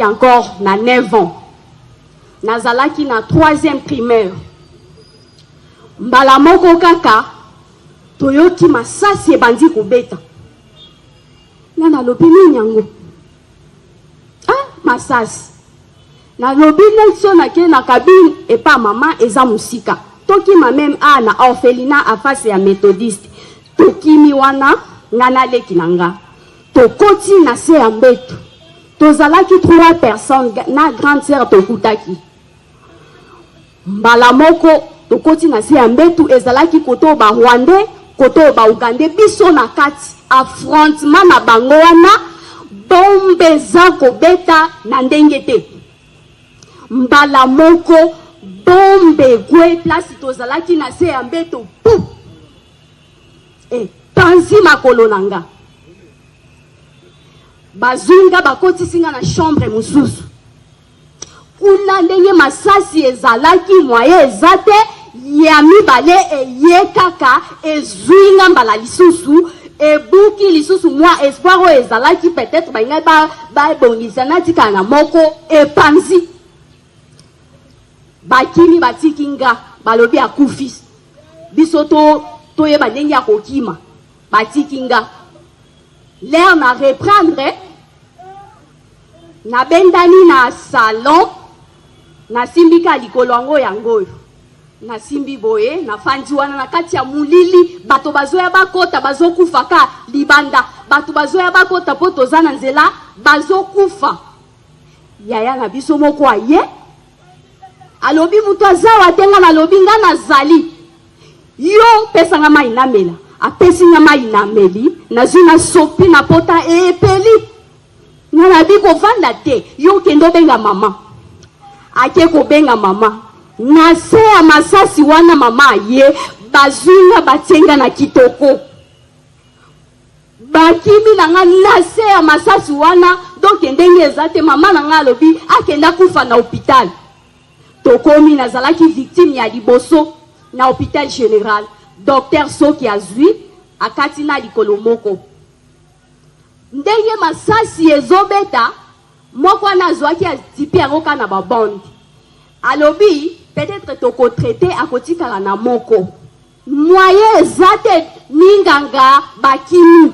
encore na 9 ans. Nazalaki na 3e primaire. Mbala moko kaka toyoki masasi ebandi kobeta. Na nalobi nini yango? Masasi. Nalobi nelso nake na kabine epa mama eza musika. Toki ma même na orphelinat a face ya méthodiste. Tokimi wana ngana leki nanga. Tokoti na se ya mbetu. Tozalaki 3 personnes na grande sœur tokutaki. Mbala moko tokoti na se ya mbetu ezalaki koto ba Rwandais, koto ba Ugandais biso na kati affrontement na bango wana bombe za kobeta na ndenge te. Mbala moko bombe kwe place tozalaki na se ya mbetu pou. Tanzi makolo nanga. Bazunga bakoti singa na chambre mususu. Kuna ndenge masasi ezalaki moye ezate ya mibale eye kaka ezuinga mbala lisusu ebuki lisusu mwa espoir o ezalaki peut-être bainga ba bongisa na tika na moko epanzi. Bakimi batikinga balobi akufi. Biso to yeba ndenge ya kokima batikinga. L'air na reprendre na bendani na salon na simbika likolo yango yango na simbi boye na fandi wana na kati ya mulili bato bazoya bakota bazokufa ka libanda bato bazoya bakota po tozana nzela bazokufa yaya na biso moko aye alobi mutu azawa tenga na lobi nga nazali yo pesanga mai namela apesi nga mai nameli nazuna sopi na pota epeli na biko vanda te yo kendo benga mama ake ko benga mama na se ya masasi wana mama ye bazunga batenga na kitoko bakimi na nga na se ya masasi wana donc ndenge ezate mama na nga lobi akenda kufa na hôpital tokomi nazalaki victime ya liboso na hôpital général docteur soki azwi akati na likolo moko ndenge masasi ezobeta moko na zwaki atipi yango kana babonde alobi peut-être toko traité akotikala na moko moyen ezate ninganga bakimi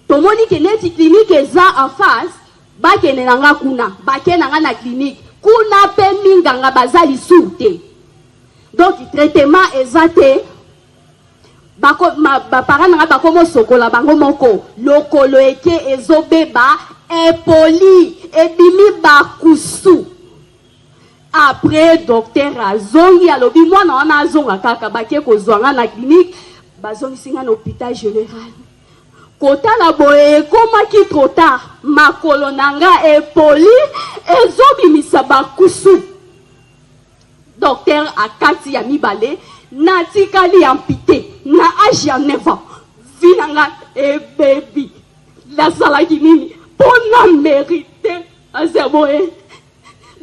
tomoni ke neti clinique eza en face bakene nanga kuna bakenanga na clinique kuna pe minganga bazali surte donc traitement ezate parents nanga bakomo sokola bango moko lokolo eke ezobeba epoli ebimi bakusu après docteur azongi alobi mwana wana azonga kaka bake kozwanga na clinique bazongi singa na hôpital général kotala boye ekomaki trop tard makolo nanga epoli ezobimisa bakusu docteur akati ya mibale natikali ampité na âge ya 9 ans vinanga ebebi lazalaki nini pona mérité azeboye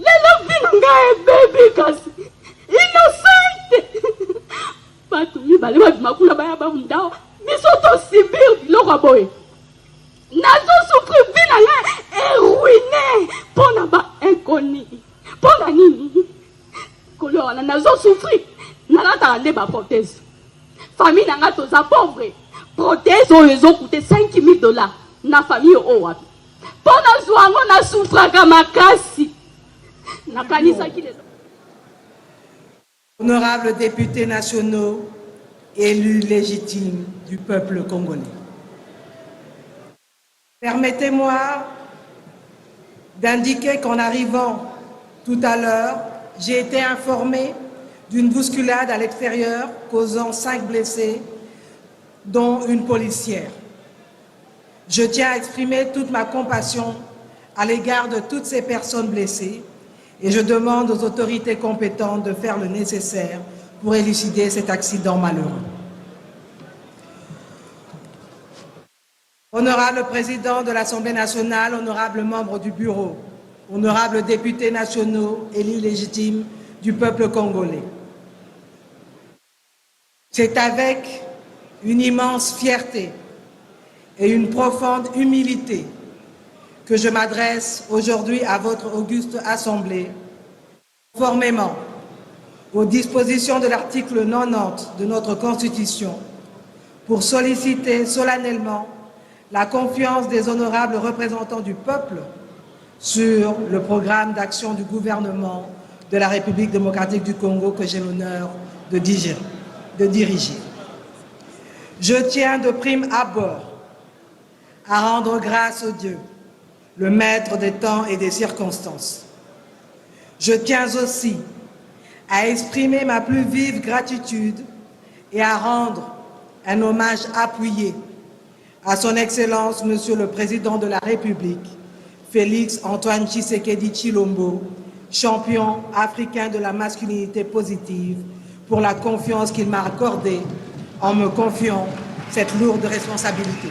lelo vinanga ebebi kasi innocente bato mibale babimakula baya bamundao biso tosibir biloko boye nazosouffrir vinanga eruine pona ba inconni pona nini kolo wana nazosouffrir nalataka nde baprothèse famille nanga toza pauvre prothèse oyo ezokute $5,000 na famille oyo wapi mpo nazwa yango nasouffraka makasi nakanisaki les honorables députés nationaux élus légitimes du peuple congolais. Permettez-moi d'indiquer qu'en arrivant tout à l'heure, j'ai été informé d'une bousculade à l'extérieur causant 5 blessés, dont une policière. Je tiens à exprimer toute ma compassion à l'égard de toutes ces personnes blessées et je demande aux autorités compétentes de faire le nécessaire pour élucider cet accident malheureux. Honorable Président de l'Assemblée nationale, honorables membres du Bureau, honorables députés nationaux, élus légitimes du peuple congolais. C'est avec une immense fierté et une profonde humilité que je m'adresse aujourd'hui à votre auguste Assemblée, conformément aux dispositions de l'article 90 de notre Constitution, pour solliciter solennellement la confiance des honorables représentants du peuple sur le programme d'action du gouvernement de la République démocratique du Congo que j'ai l'honneur de diriger. Je tiens de prime abord à rendre grâce au Dieu, le maître des temps et des circonstances. Je tiens aussi à exprimer ma plus vive gratitude et à rendre un hommage appuyé à son Excellence, Monsieur le Président de la République, Félix Antoine Tshisekedi Tshilombo, champion africain de la masculinité positive, pour la confiance qu'il m'a accordée en me confiant cette lourde responsabilité.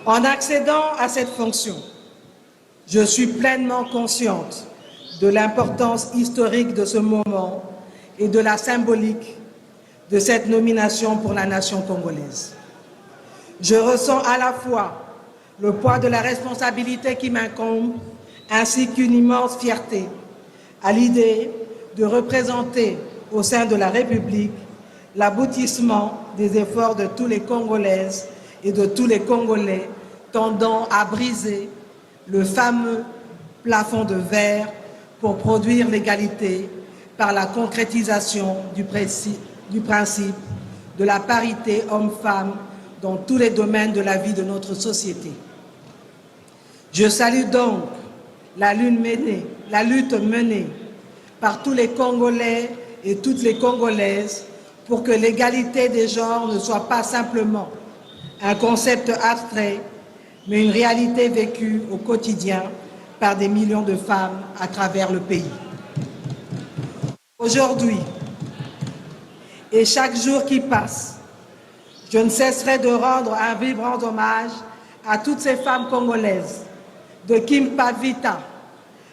En accédant à cette fonction, je suis pleinement consciente de l'importance historique de ce moment et de la symbolique de cette nomination pour la nation congolaise. Je ressens à la fois le poids de la responsabilité qui m'incombe, ainsi qu'une immense fierté à l'idée de représenter au sein de la République l'aboutissement des efforts de tous les Congolaises et de tous les Congolais tendant à briser le fameux plafond de verre pour produire l'égalité par la concrétisation du principe de la parité homme-femme dans tous les domaines de la vie de notre société. Je salue donc la lutte menée par tous les Congolais et toutes les Congolaises pour que l'égalité des genres ne soit pas simplement un concept abstrait, mais une réalité vécue au quotidien par des millions de femmes à travers le pays. Aujourd'hui, et chaque jour qui passe, je ne cesserai de rendre un vibrant hommage à toutes ces femmes congolaises, de Kim Pavita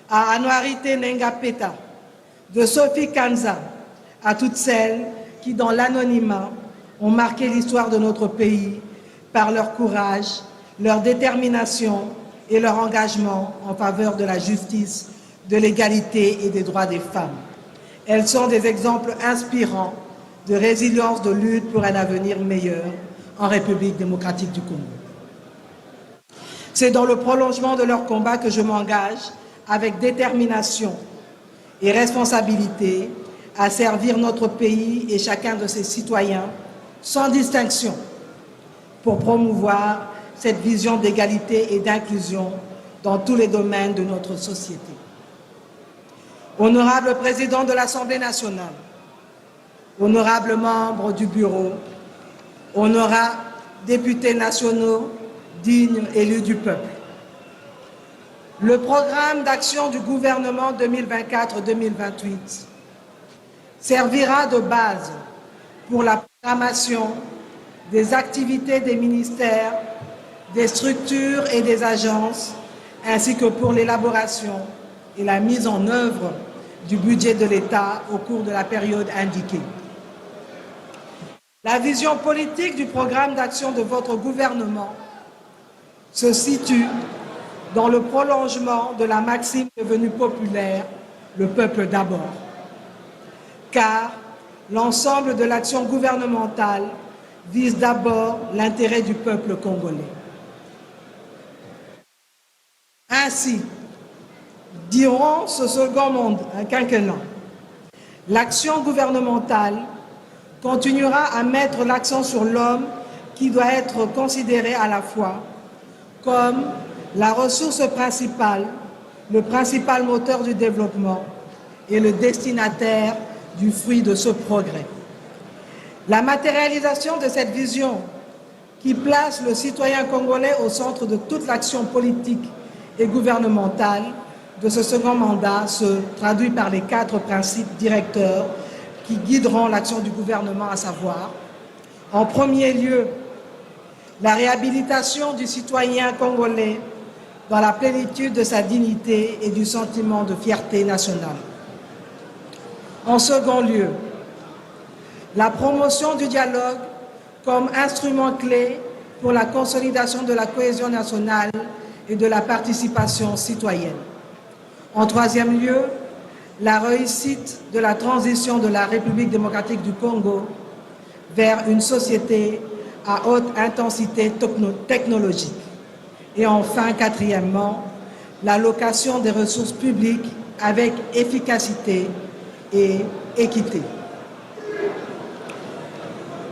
à Anouarité Nengapeta, de Sophie Kanza à toutes celles qui, dans l'anonymat, ont marqué l'histoire de notre pays par leur courage, leur détermination et leur engagement en faveur de la justice, de l'égalité et des droits des femmes. Elles sont des exemples inspirants de résilience, de lutte pour un avenir meilleur en République démocratique du Congo. C'est dans le prolongement de leur combat que je m'engage avec détermination et responsabilité à servir notre pays et chacun de ses citoyens sans distinction pour promouvoir cette vision d'égalité et d'inclusion dans tous les domaines de notre société. Honorable Président de l'Assemblée nationale, honorables membres du Bureau, honorables députés nationaux dignes élus du peuple, le programme d'action du gouvernement 2024-2028 servira de base pour la programmation des activités des ministères, des structures et des agences, ainsi que pour l'élaboration et la mise en œuvre du budget de l'État au cours de la période indiquée. La vision politique du programme d'action de votre gouvernement se situe dans le prolongement de la maxime devenue populaire « le peuple d'abord », car l'ensemble de l'action gouvernementale vise d'abord l'intérêt du peuple congolais. Ainsi, durant ce second quinquennat, l'action gouvernementale continuera à mettre l'accent sur l'homme qui doit être considéré à la fois comme la ressource principale, le principal moteur du développement et le destinataire du fruit de ce progrès. La matérialisation de cette vision qui place le citoyen congolais au centre de toute l'action politique et gouvernementale de ce second mandat se traduit par les 4 principes directeurs qui guideront l'action du gouvernement, à savoir, en premier lieu, la réhabilitation du citoyen congolais dans la plénitude de sa dignité et du sentiment de fierté nationale. En second lieu, la promotion du dialogue comme instrument clé pour la consolidation de la cohésion nationale et de la participation citoyenne. En troisième lieu, la réussite de la transition de la République démocratique du Congo vers une société à haute intensité technologique. Et enfin, quatrièmement, l'allocation des ressources publiques avec efficacité et équité.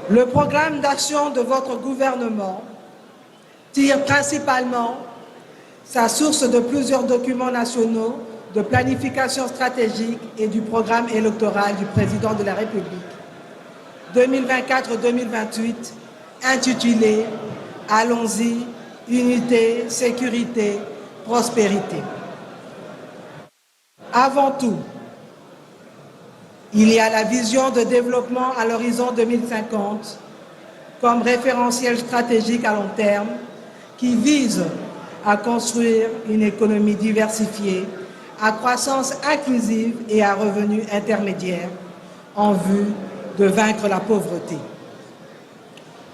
Le programme d'action de votre gouvernement tire principalement sa source de plusieurs documents nationaux de planification stratégique et du programme électoral du président de la République 2024-2028 intitulé « Allons-y, unité, sécurité, prospérité ». Avant tout, il y a la vision de développement à l'horizon 2050 comme référentiel stratégique à long terme qui vise à construire une économie diversifiée, à croissance inclusive et à revenus intermédiaires en vue de vaincre la pauvreté.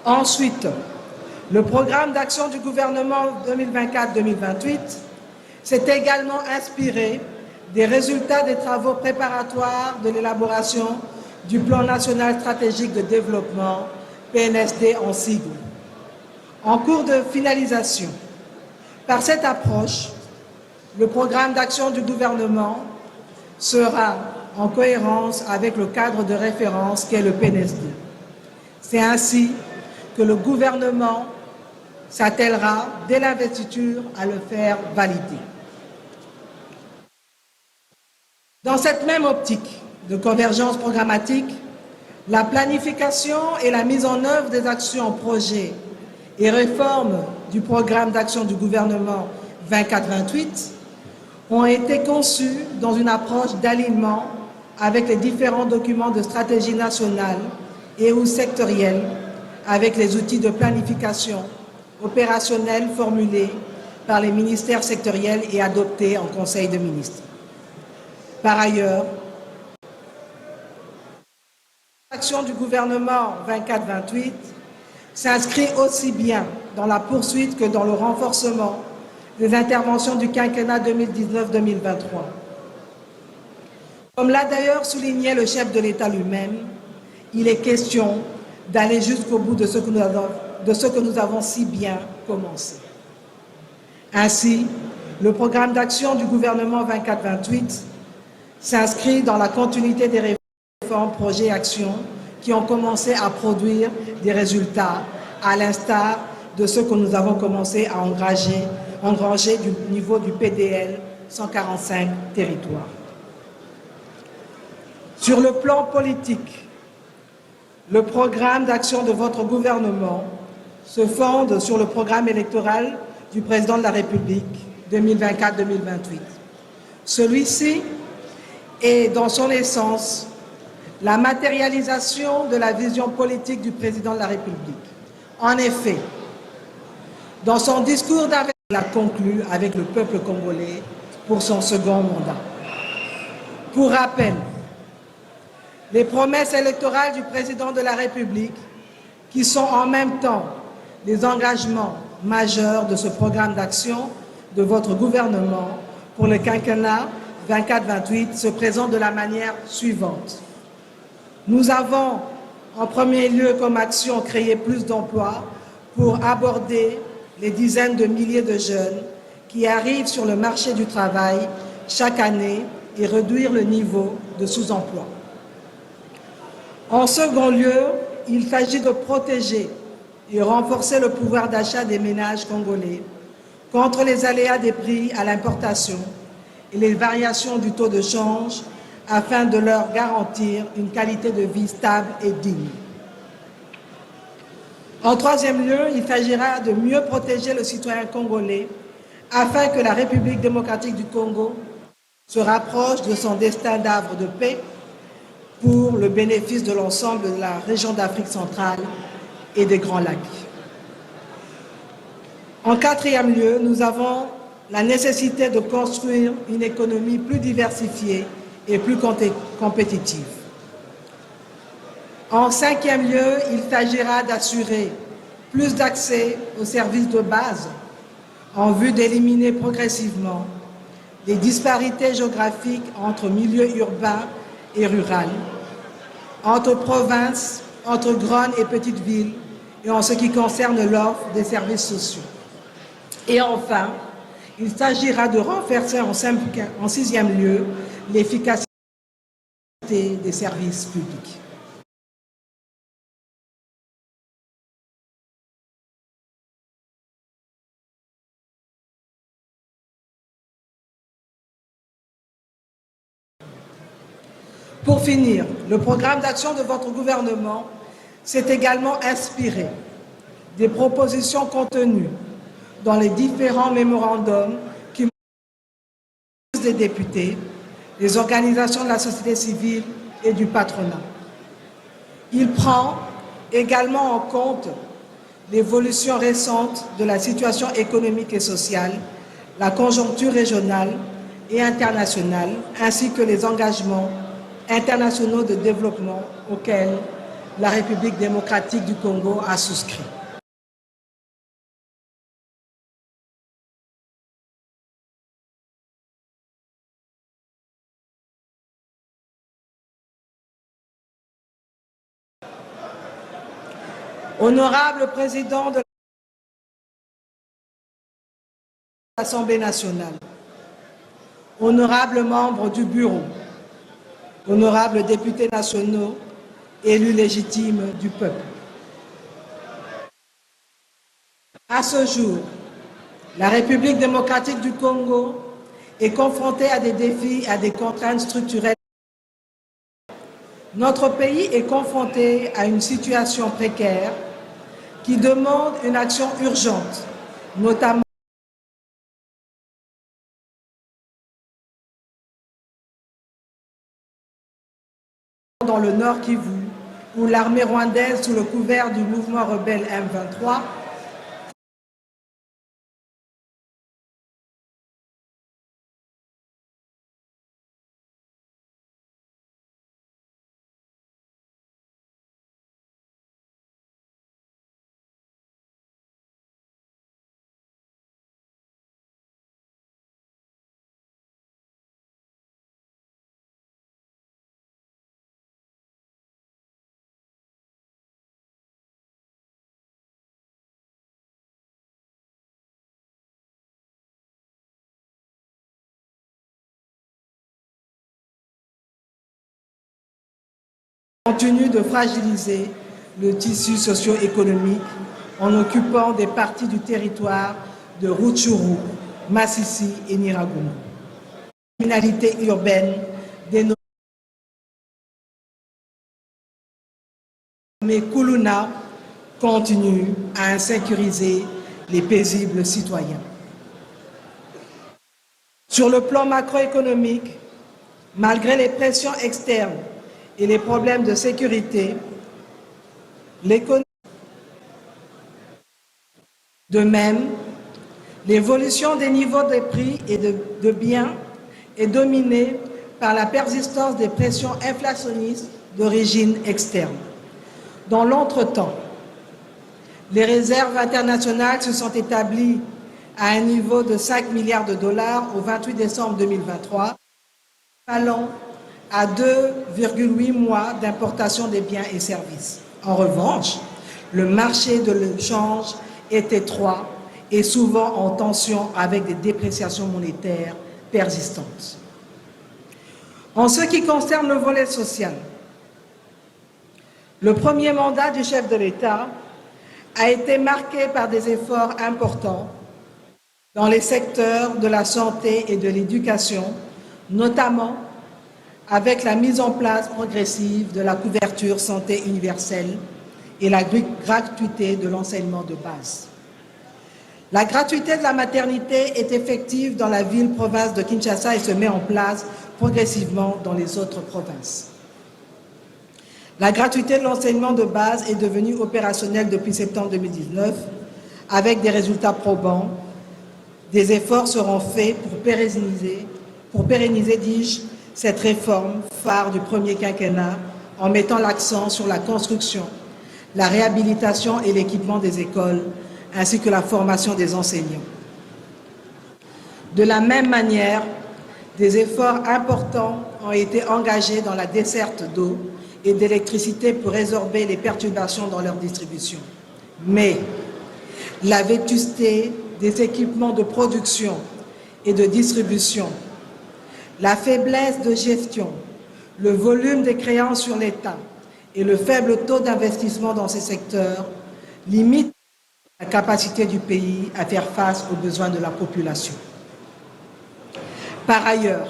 Ensuite, le programme d'action du gouvernement 2024-2028 s'est également inspiré des résultats des travaux préparatoires de l'élaboration du Plan national stratégique de développement, PNSD en sigle, en cours de finalisation. Par cette approche, le programme d'action du gouvernement sera en cohérence avec le cadre de référence qu'est le PNSD. C'est ainsi que le gouvernement s'attellera dès l'investiture à le faire valider. Dans cette même optique de convergence programmatique, la planification et la mise en œuvre des actions, projets et réformes du programme d'action du gouvernement 24-28 ont été conçues dans une approche d'alignement avec les différents documents de stratégie nationale et ou sectorielle, avec les outils de planification opérationnelle formulés par les ministères sectoriels et adoptés en Conseil de ministres. Par ailleurs, l'action du gouvernement 24-28 s'inscrit aussi bien dans la poursuite que dans le renforcement des interventions du quinquennat 2019-2023. Comme l'a d'ailleurs souligné le chef de l'État lui-même, il est question d'aller jusqu'au bout de ce que nous avons si bien commencé. Ainsi, le programme d'action du gouvernement 24-28 s'inscrit dans la continuité des réformes, projets et actions qui ont commencé à produire des résultats, à l'instar de ce que nous avons commencé à engranger du niveau du PDL 145 territoires. Sur le plan politique, le programme d'action de votre gouvernement se fonde sur le programme électoral du président de la République 2024-2028. Celui-ci est, dans son essence, la matérialisation de la vision politique du président de la République. En effet, dans son discours d'investiture, il a conclu avec le peuple congolais pour son second mandat. Pour rappel, les promesses électorales du président de la République, qui sont en même temps les engagements majeurs de ce programme d'action de votre gouvernement pour le quinquennat 24-28, se présentent de la manière suivante. Nous avons en premier lieu comme action créer plus d'emplois pour aborder les dizaines de milliers de jeunes qui arrivent sur le marché du travail chaque année et réduire le niveau de sous-emploi. En second lieu, il s'agit de protéger et renforcer le pouvoir d'achat des ménages congolais contre les aléas des prix à l'importation et les variations du taux de change afin de leur garantir une qualité de vie stable et digne. En troisième lieu, il s'agira de mieux protéger le citoyen congolais afin que la République démocratique du Congo se rapproche de son destin d'havre de paix pour le bénéfice de l'ensemble de la région d'Afrique centrale et des Grands Lacs. En quatrième lieu, nous avons la nécessité de construire une économie plus diversifiée et plus compétitive. En cinquième lieu, il s'agira d'assurer plus d'accès aux services de base en vue d'éliminer progressivement les disparités géographiques entre milieux urbains et ruraux, entre provinces, entre grandes et petites villes, et en ce qui concerne l'offre des services sociaux. Et enfin, il s'agira de renforcer en sixième lieu l'efficacité des services publics. Pour finir, le programme d'action de votre gouvernement s'est également inspiré des propositions contenues dans les différents mémorandums qui des députés, les organisations de la société civile et du patronat. Il prend également en compte l'évolution récente de la situation économique et sociale, la conjoncture régionale et internationale, ainsi que les engagements internationaux de développement auxquels la République démocratique du Congo a souscrit. Honorable président de l'Assemblée nationale, honorables membres du bureau, honorables députés nationaux, élus légitimes du peuple. À ce jour, la République démocratique du Congo est confrontée à des défis et à des contraintes structurelles. Notre pays est confronté à une situation précaire qui demande une action urgente, notamment dans le Nord Kivu, où l'armée rwandaise, sous le couvert du mouvement rebelle M23, continue de fragiliser le tissu socio-économique en occupant des parties du territoire de Rutshuru, Masisi et Nyiragongo. La criminalité urbaine dénommée Kuluna continue à insécuriser les paisibles citoyens. Sur le plan macroéconomique, malgré les pressions externes et les problèmes de sécurité, l'économie. De même, l'évolution des niveaux de prix et de biens est dominée par la persistance des pressions inflationnistes d'origine externe. Dans l'entretemps, les réserves internationales se sont établies à un niveau de 5 milliards de dollars au 28 décembre 2023, allant à 2,8 mois d'importation des biens et services. En revanche, le marché de l'échange est étroit et souvent en tension avec des dépréciations monétaires persistantes. En ce qui concerne le volet social, le premier mandat du chef de l'État a été marqué par des efforts importants dans les secteurs de la santé et de l'éducation, notamment avec la mise en place progressive de la couverture santé universelle et la gratuité de l'enseignement de base. La gratuité de la maternité est effective dans la ville-province de Kinshasa et se met en place progressivement dans les autres provinces. La gratuité de l'enseignement de base est devenue opérationnelle depuis septembre 2019 avec des résultats probants. Des efforts seront faits pour pérenniser, dis-je, cette réforme phare du premier quinquennat en mettant l'accent sur la construction, la réhabilitation et l'équipement des écoles, ainsi que la formation des enseignants. De la même manière, des efforts importants ont été engagés dans la desserte d'eau et d'électricité pour résorber les perturbations dans leur distribution. Mais la vétusté des équipements de production et de distribution, la faiblesse de gestion, le volume des créances sur l'État et le faible taux d'investissement dans ces secteurs limitent la capacité du pays à faire face aux besoins de la population. Par ailleurs,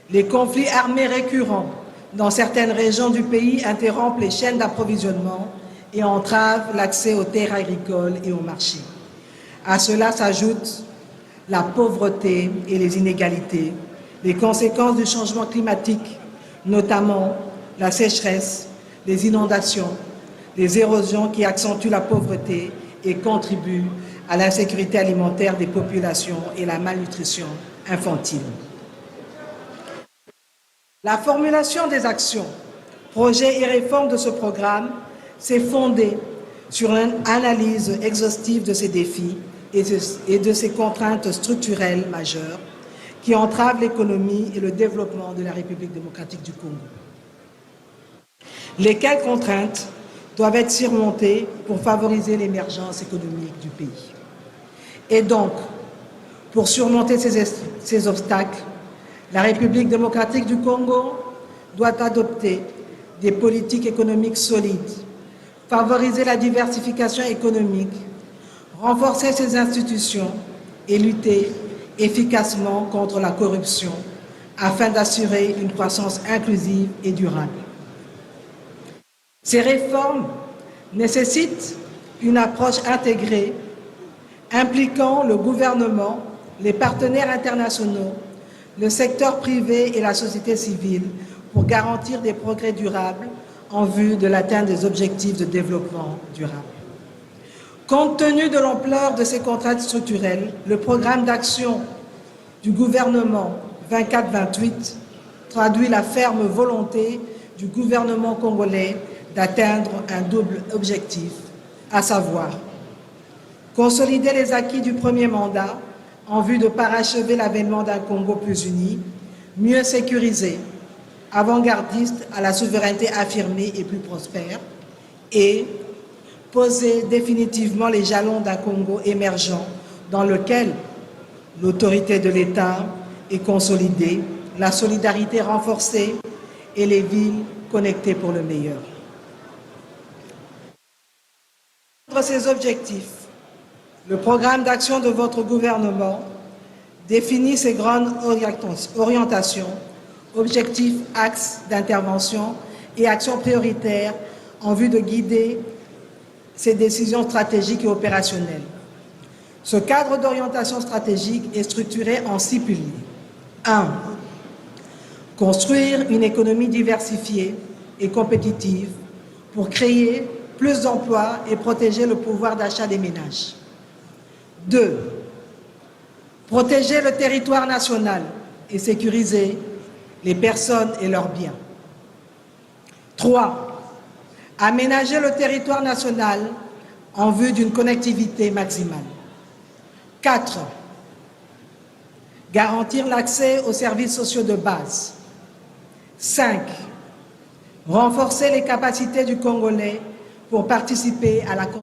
les conflits armés récurrents dans certaines régions du pays interrompent les chaînes d'approvisionnement et entravent l'accès aux terres agricoles et aux marchés. À cela s'ajoutent la pauvreté et les inégalités, les conséquences du changement climatique, notamment la sécheresse, les inondations, les érosions qui accentuent la pauvreté et contribuent à l'insécurité alimentaire des populations et la malnutrition infantile. La formulation des actions, projets et réformes de ce programme s'est fondée sur une analyse exhaustive de ces défis et de ces contraintes structurelles majeures qui entravent l'économie et le développement de la République démocratique du Congo. Lesquelles contraintes doivent être surmontées pour favoriser l'émergence économique du pays. Et donc, pour surmonter ces obstacles, la République démocratique du Congo doit adopter des politiques économiques solides, favoriser la diversification économique, renforcer ses institutions et lutter efficacement contre la corruption afin d'assurer une croissance inclusive et durable. Ces réformes nécessitent une approche intégrée impliquant le gouvernement, les partenaires internationaux, le secteur privé et la société civile pour garantir des progrès durables en vue de l'atteinte des objectifs de développement durable. Compte tenu de l'ampleur de ces contraintes structurelles, le programme d'action du gouvernement 24-28 traduit la ferme volonté du gouvernement congolais d'atteindre un double objectif, à savoir consolider les acquis du premier mandat en vue de parachever l'avènement d'un Congo plus uni, mieux sécurisé, avant-gardiste à la souveraineté affirmée et plus prospère, et poser définitivement les jalons d'un Congo émergent dans lequel l'autorité de l'État est consolidée, la solidarité renforcée et les villes connectées pour le meilleur. Entre ces objectifs, le programme d'action de votre gouvernement définit ses grandes orientations, objectifs, axes d'intervention et actions prioritaires en vue de guider ses décisions stratégiques et opérationnelles. Ce cadre d'orientation stratégique est structuré en 6 piliers. 1. Construire une économie diversifiée et compétitive pour créer plus d'emplois et protéger le pouvoir d'achat des ménages. 2. Protéger le territoire national et sécuriser les personnes et leurs biens. 3. Aménager le territoire national en vue d'une connectivité maximale. 4. Garantir l'accès aux services sociaux de base. 5. Renforcer les capacités du Congolais pour participer à la